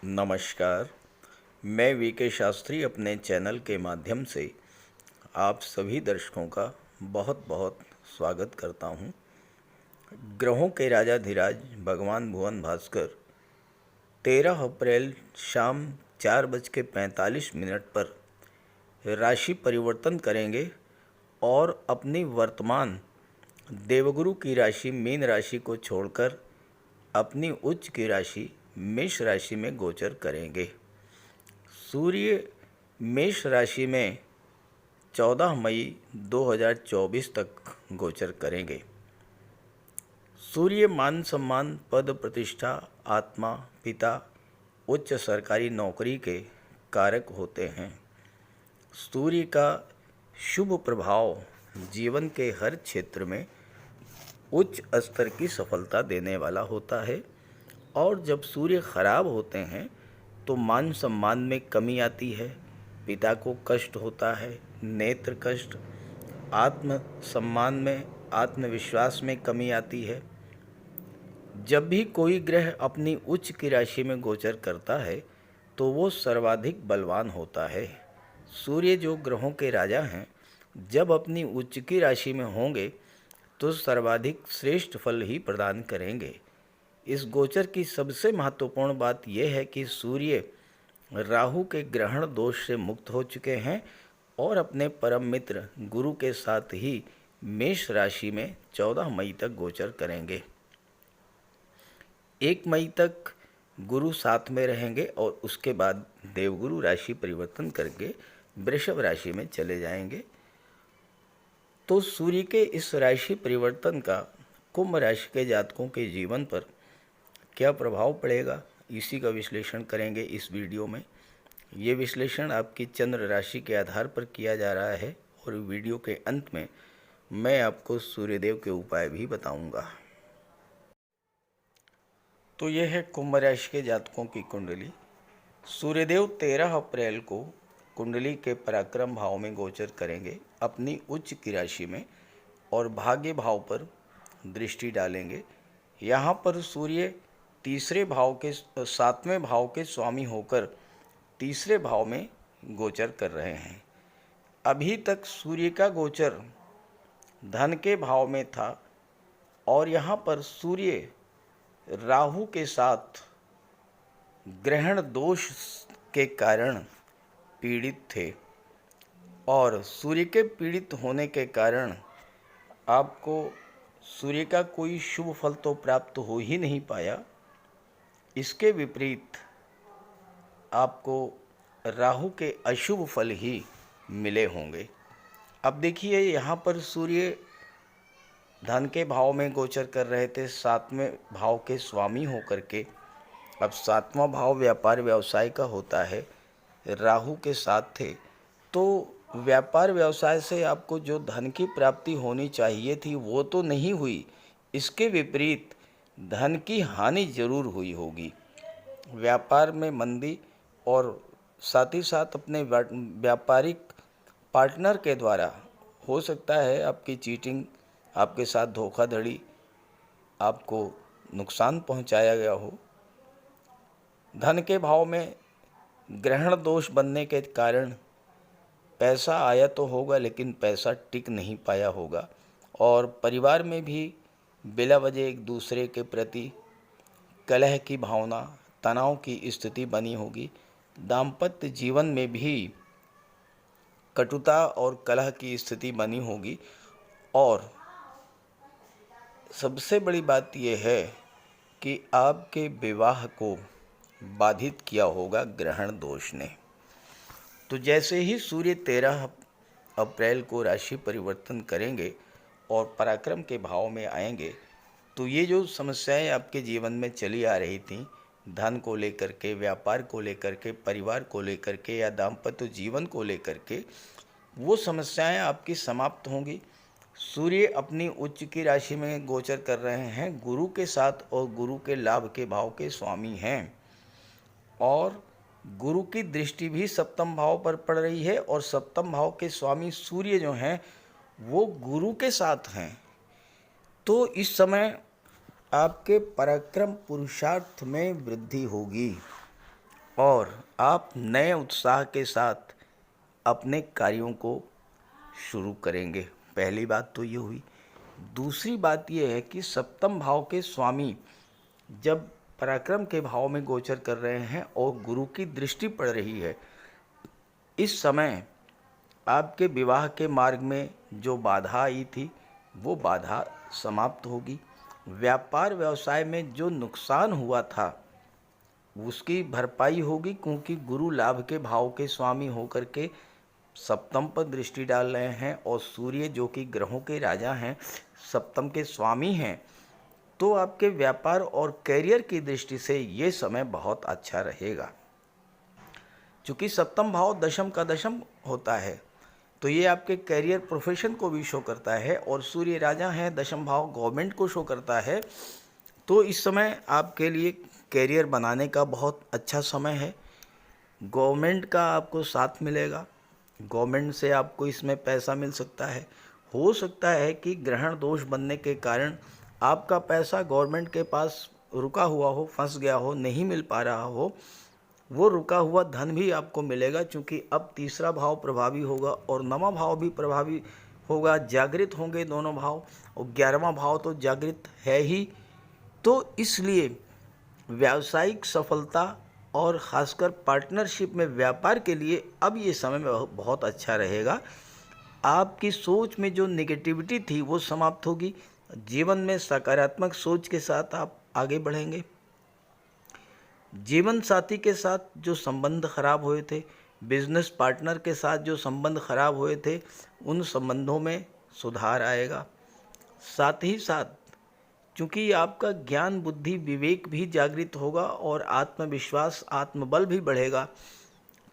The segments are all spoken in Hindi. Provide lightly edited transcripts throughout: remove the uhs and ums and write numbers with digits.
नमस्कार। मैं वीके शास्त्री अपने चैनल के माध्यम से आप सभी दर्शकों का बहुत बहुत स्वागत करता हूं। ग्रहों के राजाधिराज भगवान भुवन भास्कर 13 अप्रैल शाम 4:45 पर राशि परिवर्तन करेंगे और अपनी वर्तमान देवगुरु की राशि मीन राशि को छोड़कर अपनी उच्च की राशि मेष राशि में गोचर करेंगे। सूर्य मेष राशि में 14 मई 2024 तक गोचर करेंगे। सूर्य मान सम्मान, पद प्रतिष्ठा, आत्मा, पिता, उच्च सरकारी नौकरी के कारक होते हैं। सूर्य का शुभ प्रभाव जीवन के हर क्षेत्र में उच्च स्तर की सफलता देने वाला होता है और जब सूर्य खराब होते हैं तो मान सम्मान में कमी आती है, पिता को कष्ट होता है, नेत्र कष्ट, आत्म सम्मान में, आत्मविश्वास में कमी आती है। जब भी कोई ग्रह अपनी उच्च की राशि में गोचर करता है तो वो सर्वाधिक बलवान होता है। सूर्य जो ग्रहों के राजा हैं, जब अपनी उच्च की राशि में होंगे तो सर्वाधिक श्रेष्ठ फल ही प्रदान करेंगे। इस गोचर की सबसे महत्वपूर्ण बात यह है कि सूर्य राहु के ग्रहण दोष से मुक्त हो चुके हैं और अपने परम मित्र गुरु के साथ ही मेष राशि में 14 मई तक गोचर करेंगे। 1 मई तक गुरु साथ में रहेंगे और उसके बाद देवगुरु राशि परिवर्तन करके वृषभ राशि में चले जाएंगे। तो सूर्य के इस राशि परिवर्तन का कुंभ राशि के जातकों के जीवन पर क्या प्रभाव पड़ेगा, इसी का विश्लेषण करेंगे इस वीडियो में। ये विश्लेषण आपकी चंद्र राशि के आधार पर किया जा रहा है और वीडियो के अंत में मैं आपको सूर्यदेव के उपाय भी बताऊंगा। तो यह है कुंभ राशि के जातकों की कुंडली। सूर्यदेव 13 अप्रैल को कुंडली के पराक्रम भाव में गोचर करेंगे अपनी उच्च की राशि में और भाग्य भाव पर दृष्टि डालेंगे। यहाँ पर सूर्य तीसरे भाव के 7वें भाव के स्वामी होकर तीसरे भाव में गोचर कर रहे हैं। अभी तक सूर्य का गोचर धन के भाव में था और यहाँ पर सूर्य राहु के साथ ग्रहण दोष के कारण पीड़ित थे और सूर्य के पीड़ित होने के कारण आपको सूर्य का कोई शुभ फल तो प्राप्त हो ही नहीं पाया। इसके विपरीत आपको राहु के अशुभ फल ही मिले होंगे। अब देखिए, यहाँ पर सूर्य धन के भाव में गोचर कर रहे थे 7वें भाव के स्वामी होकर के। अब 7वां भाव व्यापार व्यवसाय का होता है, राहु के साथ थे तो व्यापार व्यवसाय से आपको जो धन की प्राप्ति होनी चाहिए थी वो तो नहीं हुई, इसके विपरीत धन की हानि जरूर हुई होगी। व्यापार में मंदी और साथ ही साथ अपने व्यापारिक पार्टनर के द्वारा हो सकता है आपकी चीटिंग, आपके साथ धोखाधड़ी, आपको नुकसान पहुंचाया गया हो। धन के भाव में ग्रहण दोष बनने के कारण पैसा आया तो होगा लेकिन पैसा टिक नहीं पाया होगा और परिवार में भी बिला वजह एक दूसरे के प्रति कलह की भावना, तनाव की स्थिति बनी होगी। दाम्पत्य जीवन में भी कटुता और कलह की स्थिति बनी होगी और सबसे बड़ी बात यह है कि आपके विवाह को बाधित किया होगा ग्रहण दोष ने। तो जैसे ही सूर्य 13 अप्रैल को राशि परिवर्तन करेंगे और पराक्रम के भाव में आएंगे तो ये जो समस्याएं आपके जीवन में चली आ रही थीं, धन को लेकर के, व्यापार को लेकर के, परिवार को लेकर के या दाम्पत्य जीवन को लेकर के, वो समस्याएं आपकी समाप्त होंगी। सूर्य अपनी उच्च की राशि में गोचर कर रहे हैं गुरु के साथ और गुरु के लाभ के भाव के स्वामी हैं और गुरु की दृष्टि भी सप्तम भाव पर पड़ रही है और सप्तम भाव के स्वामी सूर्य जो हैं वो गुरु के साथ हैं। तो इस समय आपके पराक्रम पुरुषार्थ में वृद्धि होगी और आप नए उत्साह के साथ अपने कार्यों को शुरू करेंगे। पहली बात तो ये हुई। दूसरी बात ये है कि सप्तम भाव के स्वामी जब पराक्रम के भाव में गोचर कर रहे हैं और गुरु की दृष्टि पड़ रही है, इस समय आपके विवाह के मार्ग में जो बाधा आई थी वो बाधा समाप्त होगी। व्यापार व्यवसाय में जो नुकसान हुआ था उसकी भरपाई होगी, क्योंकि गुरु लाभ के भाव के स्वामी होकर के सप्तम पर दृष्टि डाल रहे हैं और सूर्य जो कि ग्रहों के राजा हैं, सप्तम के स्वामी हैं। तो आपके व्यापार और कैरियर की दृष्टि से ये समय बहुत अच्छा रहेगा। चूँकि सप्तम भाव दशम का दशम होता है तो ये आपके कैरियर प्रोफेशन को भी शो करता है, और सूर्य राजा हैं, दशम भाव गवर्नमेंट को शो करता है। तो इस समय आपके लिए कैरियर बनाने का बहुत अच्छा समय है। गवर्नमेंट का आपको साथ मिलेगा, गवर्नमेंट से आपको इसमें पैसा मिल सकता है। हो सकता है कि ग्रहण दोष बनने के कारण आपका पैसा गवर्नमेंट के पास रुका हुआ हो, फंस गया हो, नहीं मिल पा रहा हो। वो रुका हुआ धन भी आपको मिलेगा, क्योंकि अब तीसरा भाव प्रभावी होगा और नवा भाव भी प्रभावी होगा। जागृत होंगे दोनों भाव, और 11वां भाव तो जागृत है ही। तो इसलिए व्यावसायिक सफलता और ख़ासकर पार्टनरशिप में व्यापार के लिए अब ये समय बहुत अच्छा रहेगा। आपकी सोच में जो नेगेटिविटी थी वो समाप्त होगी। जीवन में सकारात्मक सोच के साथ आप आगे बढ़ेंगे। जीवन साथी के साथ जो संबंध खराब हुए थे, बिजनेस पार्टनर के साथ जो संबंध खराब हुए थे, उन संबंधों में सुधार आएगा। साथ ही साथ चूँकि आपका ज्ञान बुद्धि विवेक भी जागृत होगा और आत्मविश्वास आत्मबल भी बढ़ेगा,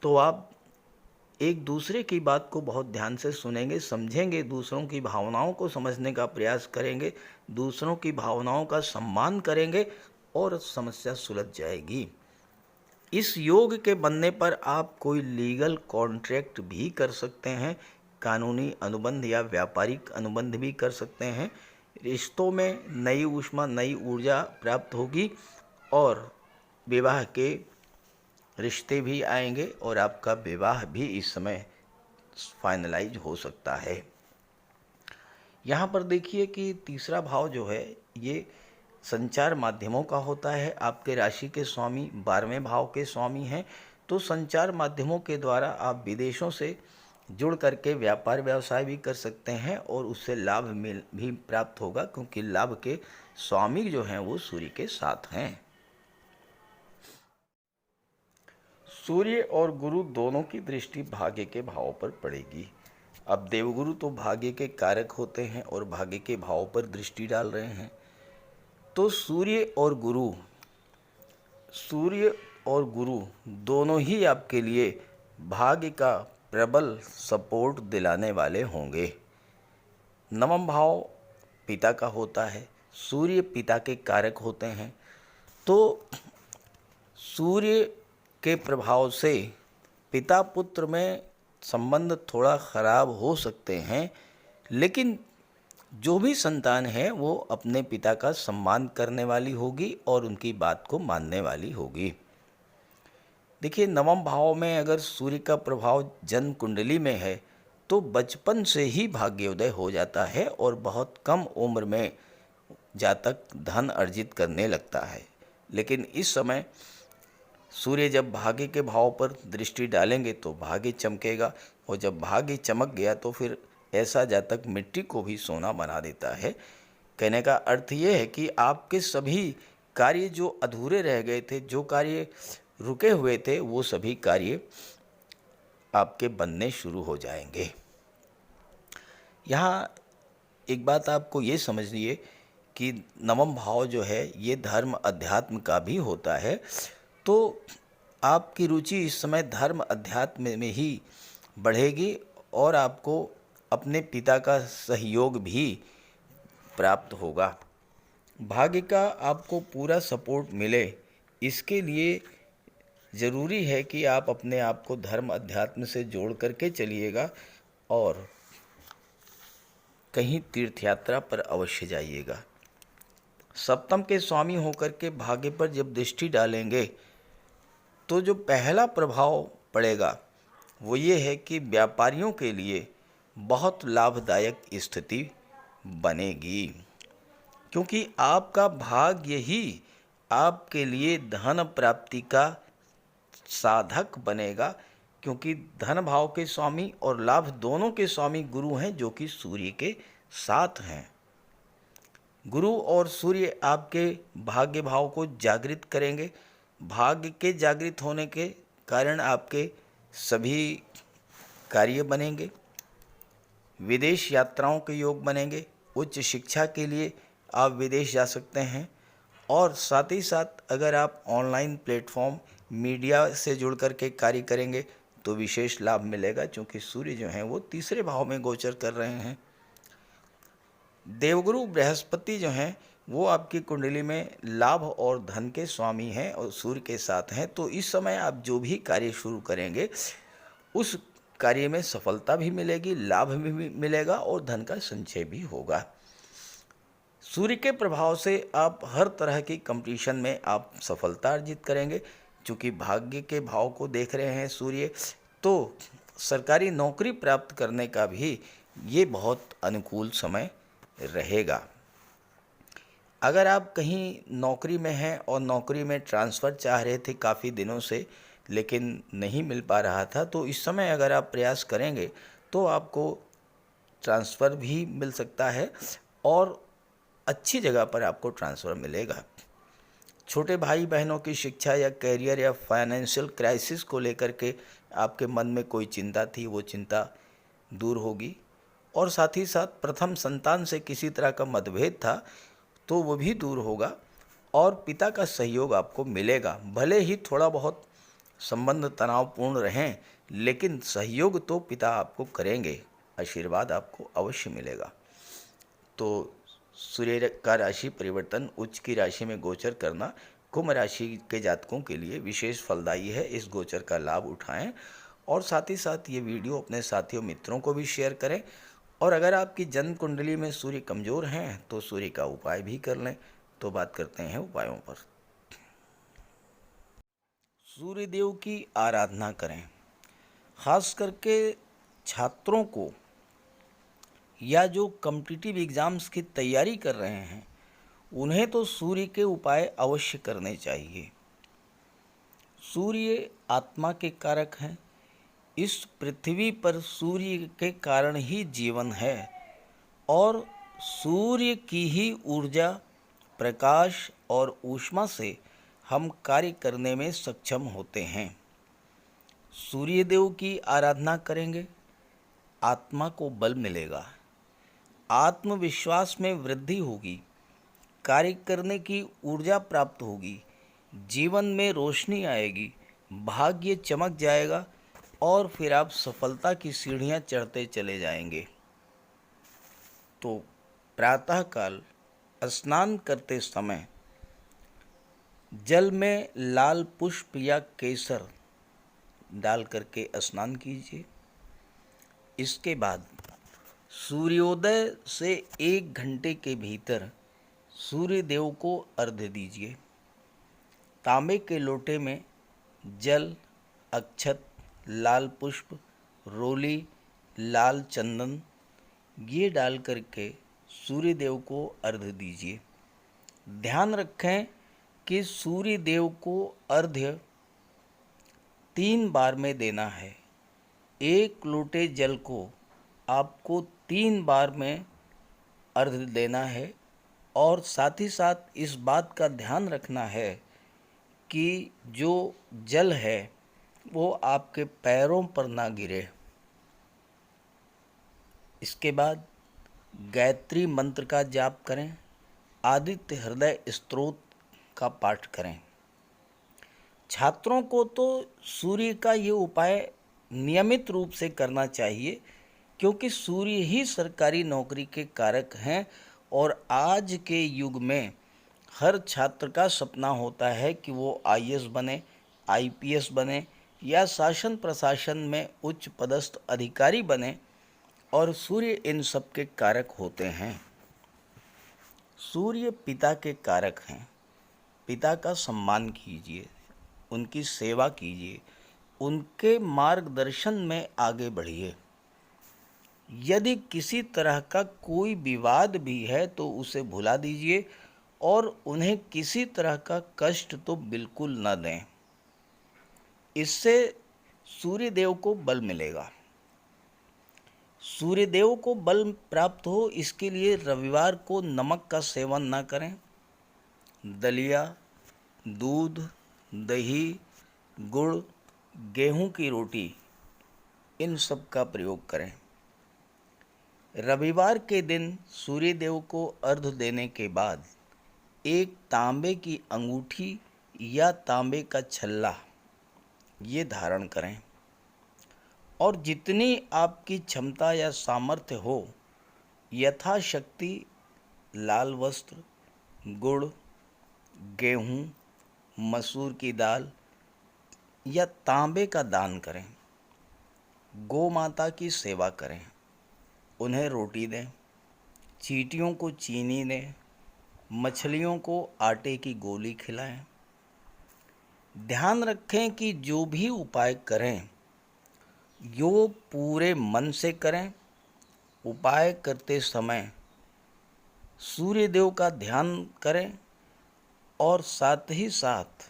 तो आप एक दूसरे की बात को बहुत ध्यान से सुनेंगे, समझेंगे, दूसरों की भावनाओं को समझने का प्रयास करेंगे, दूसरों की भावनाओं का सम्मान करेंगे और समस्या सुलझ जाएगी। इस योग के बनने पर आप कोई लीगल कॉन्ट्रैक्ट भी कर सकते हैं, कानूनी अनुबंध या व्यापारिक अनुबंध भी कर सकते हैं। रिश्तों में नई ऊष्मा, नई ऊर्जा प्राप्त होगी और विवाह के रिश्ते भी आएंगे और आपका विवाह भी इस समय फाइनलाइज हो सकता है। यहाँ पर देखिए कि तीसरा भाव जो है ये संचार माध्यमों का होता है। आपके राशि के स्वामी 12वें भाव के स्वामी हैं, तो संचार माध्यमों के द्वारा आप विदेशों से जुड़ करके व्यापार व्यवसाय भी कर सकते हैं और उससे लाभ भी प्राप्त होगा, क्योंकि लाभ के स्वामी जो हैं वो सूर्य के साथ हैं। सूर्य और गुरु दोनों की दृष्टि भाग्य के भाव पर पड़ेगी। अब देवगुरु तो भाग्य के कारक होते हैं और भाग्य के भाव पर दृष्टि डाल रहे हैं। तो सूर्य और गुरु दोनों ही आपके लिए भाग्य का प्रबल सपोर्ट दिलाने वाले होंगे। नवम भाव पिता का होता है, सूर्य पिता के कारक होते हैं। तो सूर्य के प्रभाव से पिता पुत्र में संबंध थोड़ा खराब हो सकते हैं, लेकिन जो भी संतान है वो अपने पिता का सम्मान करने वाली होगी और उनकी बात को मानने वाली होगी। देखिए, नवम भाव में अगर सूर्य का प्रभाव जन्म कुंडली में है तो बचपन से ही भाग्योदय हो जाता है और बहुत कम उम्र में जातक धन अर्जित करने लगता है। लेकिन इस समय सूर्य जब भाग्य के भाव पर दृष्टि डालेंगे तो भाग्य चमकेगा, और जब भाग्य चमक गया तो फिर ऐसा जातक मिट्टी को भी सोना बना देता है। कहने का अर्थ ये है कि आपके सभी कार्य जो अधूरे रह गए थे, जो कार्य रुके हुए थे, वो सभी कार्य आपके बनने शुरू हो जाएंगे। यहाँ एक बात आपको ये समझिए कि नवम भाव जो है ये धर्म अध्यात्म का भी होता है। तो आपकी रुचि इस समय धर्म अध्यात्म में ही बढ़ेगी और आपको अपने पिता का सहयोग भी प्राप्त होगा। भाग्य का आपको पूरा सपोर्ट मिले, इसके लिए ज़रूरी है कि आप अपने आप को धर्म अध्यात्म से जोड़ करके चलिएगा और कहीं तीर्थ यात्रा पर अवश्य जाइएगा। सप्तम के स्वामी होकर के भाग्य पर जब दृष्टि डालेंगे तो जो पहला प्रभाव पड़ेगा वो ये है कि व्यापारियों के लिए बहुत लाभदायक स्थिति बनेगी, क्योंकि आपका भाग्य ही आपके लिए धन प्राप्ति का साधक बनेगा, क्योंकि धन भाव के स्वामी और लाभ दोनों के स्वामी गुरु हैं, जो कि सूर्य के साथ हैं। गुरु और सूर्य आपके भाग्य भाव को जागृत करेंगे। भाग्य के जागृत होने के कारण आपके सभी कार्य बनेंगे, विदेश यात्राओं के योग बनेंगे, उच्च शिक्षा के लिए आप विदेश जा सकते हैं। और साथ ही साथ अगर आप ऑनलाइन प्लेटफॉर्म मीडिया से जुड़ कर के कार्य करेंगे तो विशेष लाभ मिलेगा, क्योंकि सूर्य जो हैं वो तीसरे भाव में गोचर कर रहे हैं। देवगुरु बृहस्पति जो हैं वो आपकी कुंडली में लाभ और धन के स्वामी हैं और सूर्य के साथ हैं। तो इस समय आप जो भी कार्य शुरू करेंगे उस कार्य में सफलता भी मिलेगी, लाभ भी मिलेगा और धन का संचय भी होगा। सूर्य के प्रभाव से आप हर तरह की कंपटीशन में आप सफलता अर्जित करेंगे। चूँकि भाग्य के भाव को देख रहे हैं सूर्य, तो सरकारी नौकरी प्राप्त करने का भी ये बहुत अनुकूल समय रहेगा। अगर आप कहीं नौकरी में हैं और नौकरी में ट्रांसफ़र चाह रहे थे काफ़ी दिनों से, लेकिन नहीं मिल पा रहा था, तो इस समय अगर आप प्रयास करेंगे तो आपको ट्रांसफ़र भी मिल सकता है और अच्छी जगह पर आपको ट्रांसफ़र मिलेगा। छोटे भाई बहनों की शिक्षा या करियर या फाइनेंशियल क्राइसिस को लेकर के आपके मन में कोई चिंता थी, वो चिंता दूर होगी। और साथ ही साथ प्रथम संतान से किसी तरह का मतभेद था तो वो भी दूर होगा और पिता का सहयोग आपको मिलेगा। भले ही थोड़ा बहुत संबंध तनावपूर्ण रहें, लेकिन सहयोग तो पिता आपको करेंगे, आशीर्वाद आपको अवश्य मिलेगा। तो सूर्य का राशि परिवर्तन उच्च की राशि में गोचर करना कुंभ राशि के जातकों के लिए विशेष फलदायी है। इस गोचर का लाभ उठाएं और साथ ही साथ ये वीडियो अपने साथियों मित्रों को भी शेयर करें। और अगर आपकी जन्म कुंडली में सूर्य कमज़ोर हैं तो सूर्य का उपाय भी कर लें। तो बात करते हैं उपायों पर। सूर्य देव की आराधना करें। खास करके छात्रों को या जो कॉम्पिटिटिव एग्ज़ाम्स की तैयारी कर रहे हैं उन्हें तो सूर्य के उपाय अवश्य करने चाहिए। सूर्य आत्मा के कारक हैं। इस पृथ्वी पर सूर्य के कारण ही जीवन है और सूर्य की ही ऊर्जा, प्रकाश और ऊष्मा से हम कार्य करने में सक्षम होते हैं। सूर्य देव की आराधना करेंगे, आत्मा को बल मिलेगा, आत्मविश्वास में वृद्धि होगी, कार्य करने की ऊर्जा प्राप्त होगी, जीवन में रोशनी आएगी, भाग्य चमक जाएगा और फिर आप सफलता की सीढ़ियां चढ़ते चले जाएंगे। तो प्रातःकाल स्नान करते समय जल में लाल पुष्प या केसर डाल करके स्नान कीजिए। इसके बाद सूर्योदय से 1 घंटे के भीतर सूर्य देव को अर्घ्य दीजिए। तांबे के लोटे में जल, अक्षत, लाल पुष्प, रोली, लाल चंदन ये डाल करके सूर्य देव को अर्घ्य दीजिए। ध्यान रखें कि सूर्य देव को अर्घ्य 3 बार में देना है। 1 लोटे जल को आपको 3 बार में अर्घ्य देना है और साथ ही साथ इस बात का ध्यान रखना है कि जो जल है वो आपके पैरों पर ना गिरे। इसके बाद गायत्री मंत्र का जाप करें, आदित्य हृदय स्तोत्र का पाठ करें। छात्रों को तो सूर्य का ये उपाय नियमित रूप से करना चाहिए, क्योंकि सूर्य ही सरकारी नौकरी के कारक हैं और आज के युग में हर छात्र का सपना होता है कि वो आईएएस बने, आईपीएस बने या शासन प्रशासन में उच्च पदस्थ अधिकारी बने, और सूर्य इन सब के कारक होते हैं। सूर्य पिता के कारक हैं। पिता का सम्मान कीजिए, उनकी सेवा कीजिए, उनके मार्गदर्शन में आगे बढ़िए। यदि किसी तरह का कोई विवाद भी है तो उसे भुला दीजिए और उन्हें किसी तरह का कष्ट तो बिल्कुल न दें। इससे सूर्यदेव को बल मिलेगा। सूर्यदेव को बल प्राप्त हो इसके लिए रविवार को नमक का सेवन न करें। दलिया, दूध, दही, गुड़, गेहूं की रोटी, इन सब का प्रयोग करें। रविवार के दिन सूर्यदेव को अर्घ्य देने के बाद एक तांबे की अंगूठी या तांबे का छल्ला ये धारण करें और जितनी आपकी क्षमता या सामर्थ्य हो यथाशक्ति लाल वस्त्र, गुड़, गेहूं, मसूर की दाल या तांबे का दान करें। गौ माता की सेवा करें, उन्हें रोटी दें, चींटियों को चीनी दें, मछलियों को आटे की गोली खिलाएं। ध्यान रखें कि जो भी उपाय करें यो पूरे मन से करें। उपाय करते समय सूर्यदेव का ध्यान करें और साथ ही साथ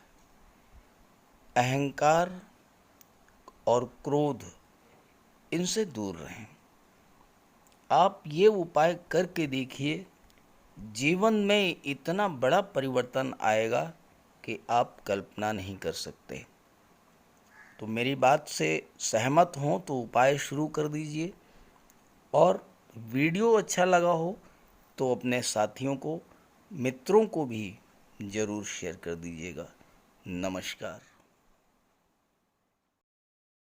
अहंकार और क्रोध इनसे दूर रहें। आप ये उपाय करके देखिए, जीवन में इतना बड़ा परिवर्तन आएगा कि आप कल्पना नहीं कर सकते। तो मेरी बात से सहमत हों तो उपाय शुरू कर दीजिए और वीडियो अच्छा लगा हो तो अपने साथियों को, मित्रों को भी ज़रूर शेयर कर दीजिएगा। नमस्कार।